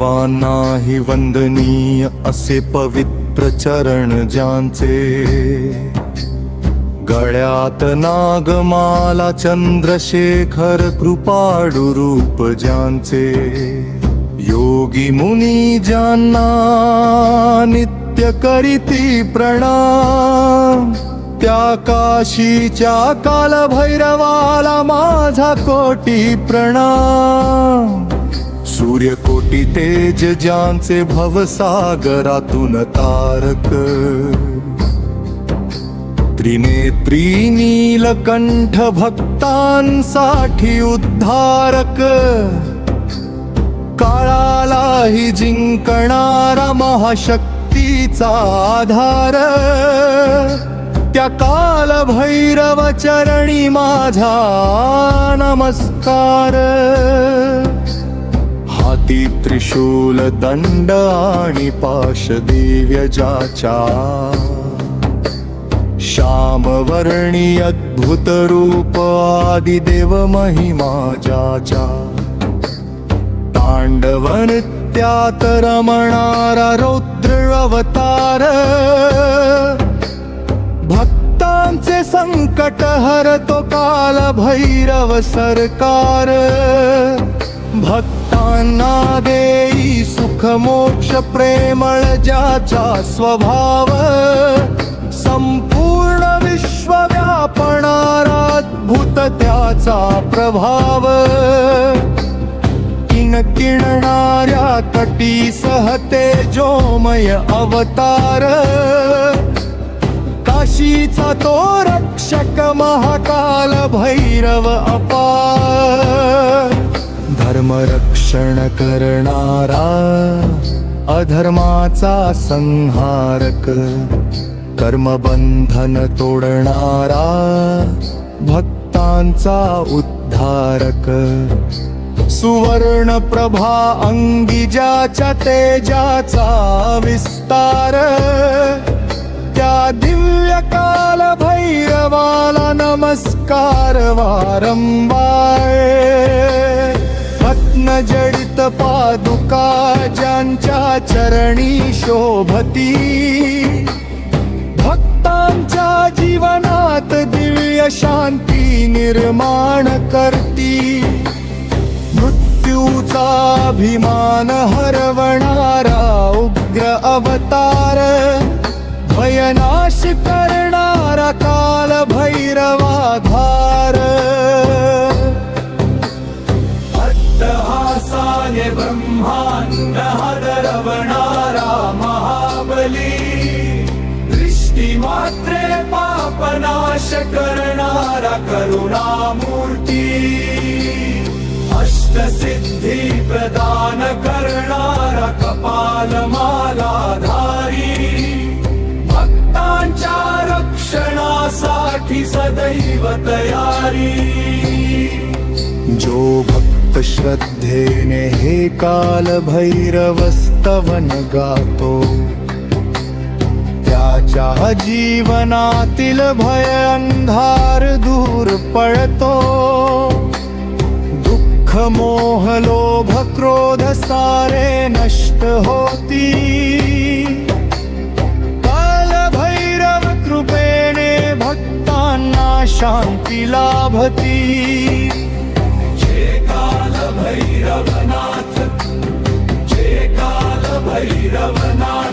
देवांनाही वंदनीय असे पवित्र चरण ज्यांचे, गळ्यात नागमाला चंद्रशेखर कृपाळू रूप ज्यांचे, योगी मुनी ज्यांना नित्य करीती प्रणाम, त्या काशीच्या कालभैरवाला माझा कोटी प्रणाम। सूर्यकोटी तेज ज्यांचे भवसागरातून तारक, त्रिनेत्री नीलकंठ भक्तांसाठी उद्धारक, काळालाही जिंकणारा महाशक्तीचा आधार, त्या कालभैरव चरणी माझा नमस्कार। हाती त्रिशूल दंड आणि पाश दिव्य ज्याच्या, श्यामवर्णी अद्भुत रूप आदिदेव महिमा ज्याच्या, तांडव नृत्यात रमणारा रौद्र अवतार, भक्तांचे संकट हरतो कालभैरव सरकार, भक्तांना देई सुख मोक्ष प्रेमळ ज्याचा स्वभाव, संपूर्ण विश्व व्यापणारा अद्भुत त्याचा प्रभाव, किणकिणणाऱ्या तटी सह तेजोमय अवतार, काशीचा तो रक्षक महाकाल भैरव अपार, धर्मरक्षण करणारा अधर्माचा संहारक, कर्मबंधन तोडणारा भक्तांचा उद्धारक, सुवर्ण प्रभा अंगी ज्याच्या तेजाचा विस्तार, त्या दिव्य काल भैरवाला नमस्कार वारंवार। रत्नजडित पादुका ज्यांच्या चरणी शोभती, भक्तांच्या जीवनात दिव्य शांती निर्माण करती, मृत्यूचा अभिमान हरवणारा उग्र अवतार, भयनाश करणारा काल भैरवाधार, अट्टहासाने ब्रह्मांड हादरवणारा महाबली, दृष्टी मात्रे पापनाश करणारा करुणामूर्ती, अष्टसिद्धी प्रदान करणारा कपालमालाधारी, भक्तांच्या रक्षणासाठी सदैव तयारी। जो भक्त श्रद्धेने हे काल भैरव स्तवन गातो, त्याच्या जीवनातील भय अंधार दूर पळतो, दुःख मोह लोभ क्रोध सारे नष्ट होती, कालभैरव कृपेने भक्तांना शांती लाभती। जय कालभैरवनाथ, जय कालभैरवनाथ।